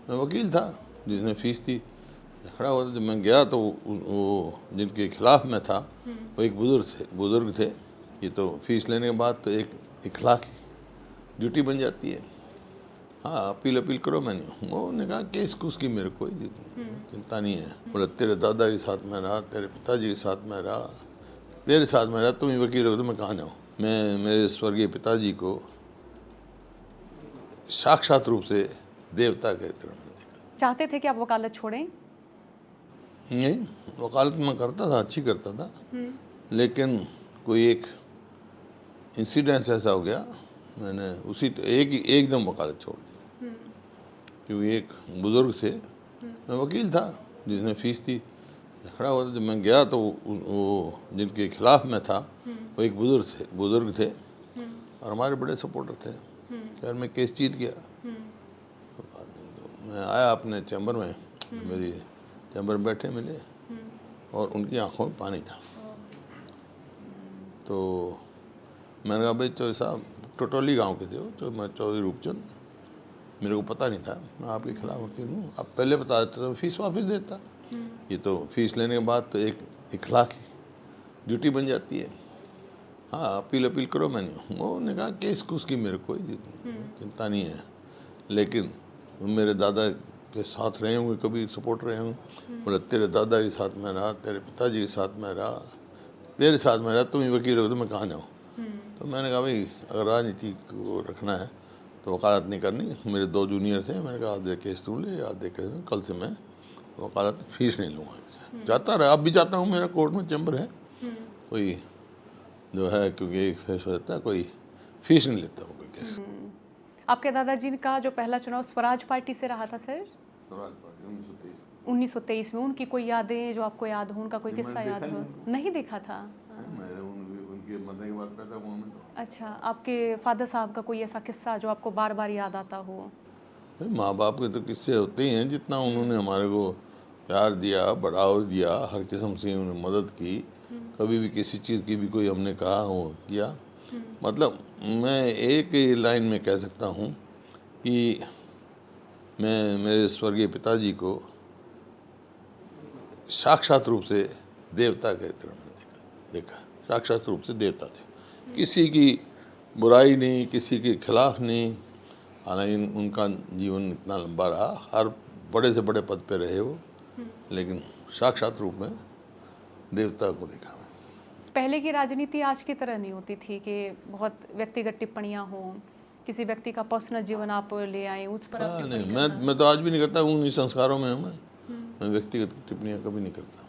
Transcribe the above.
मैं वकील था जिसने फीस थी, खड़ा हुआ था। जब मैं गया तो वो जिनके खिलाफ मैं था वो एक बुज़ुर्ग थे। ये तो फीस लेने के बाद तो एक इखलाक ड्यूटी बन जाती है। हाँ, अपील करो। मैंने उन्होंने कहा केस उसकी मेरे को चिंता नहीं है। बोला तेरे दादा के साथ मैं रहा, तेरे पिताजी के साथ मैं रहा, तेरे साथ मैं रहा, तुम ही वकील हो तो मैं कहाँ जाऊँ। मैं मेरे स्वर्गीय पिताजी को साक्षात रूप से देवता के तरह मैंने देखा। चाहते थे कि आप वकालत छोड़ें? नहीं, वकालत मैं करता था, अच्छी करता था, लेकिन कोई एक इंसिडेंस ऐसा हो गया, मैंने उसी एकदम वकालत छोड़ दी। क्योंकि एक बुज़ुर्ग थे, मैं वकील था जिसने फीस थी, खड़ा हुआ था। जब मैं गया तो वो जिनके खिलाफ मैं था वो एक बुज़ुर्ग थे और हमारे बड़े सपोर्टर थे। खैर मैं केस जीत गया। तो मैं आया अपने चैम्बर में, मेरी चैम्बर में बैठे मिले और उनकी आंखों में पानी था। तो मैंने कहा भाई चौधरी साहब, टोटोली गांव के थे वो, तो मैं चौधरी रूपचंद, मेरे को पता नहीं था मैं आपके खिलाफ वकील हूँ, आप पहले बता देते तो फीस वापस देता। ये तो फीस लेने के बाद तो एक इखलाक ड्यूटी बन जाती है। हाँ, अपील करो। मैंने उन्होंने कहा केस उसकी मेरे को चिंता नहीं है, लेकिन तुम मेरे दादा के साथ रहे होंगे, कभी सपोर्ट रहे होंगे। बोला तेरे दादा के साथ मैं रहा, तेरे पिताजी के साथ मैं रहा, तेरे साथ मैं रहा, तुम ही वकील हो तो मैं कहाँ जाऊँ। तो मैंने कहा भाई अगर राजनीति को रखना है तो वकालत नहीं करनी। मेरे 2 जूनियर थे, मैंने कहा आधे केस तू ले, आधे केस कल से मैं वकालत फीस नहीं लूँगा। जाता रहा, अब भी जाता हूँ, मेरा कोर्ट में चैम्बर है, कोई जो है क्योंकि एक फैसला रहता है, कोई फीस नहीं लेता हूँ कोई केस। आपके दादाजी का जो पहला चुनाव स्वराज पार्टी से रहा था सर, स्वराज पार्टी 1923 1923 में, उनकी कोई यादें जो आपको याद हो, उनका कोई किस्सा याद हो? नहीं देखा था। मैंने उनके मरने के बाद पैदा हुआ मैं तो। अच्छा, आपके फादर साहब का कोई ऐसा किस्सा जो आपको बार बार याद आता हो? भाई माँ बाप के तो किस्से होते ही हैं, जितना उन्होंने हमारे को प्यार दिया, बढ़ावा दिया, हर किस्म से उन्होंने मदद की, कभी भी किसी चीज़ की भी कोई हमने कहा हो किया। मतलब मैं एक ही लाइन में कह सकता हूँ कि मैं मेरे स्वर्गीय पिताजी को साक्षात रूप से देवता के तरह मैंने देखा। साक्षात रूप से देवता थे, किसी की बुराई नहीं, किसी के खिलाफ नहीं। हालांकि उनका जीवन इतना लंबा रहा, हर बड़े से बड़े पद पे रहे वो, लेकिन साक्षात रूप में देवता को देखा मैं। पहले की राजनीति आज की तरह नहीं होती थी कि बहुत व्यक्तिगत टिप्पणियां हों, किसी व्यक्ति का पर्सनल जीवन आप ले आए, उस पर आप नहीं, टिप्पणी मैं करना। तो आज भी नहीं करता, उन्हीं संस्कारों में हूँ मैं व्यक्तिगत टिप्पणियाँ कभी नहीं करता।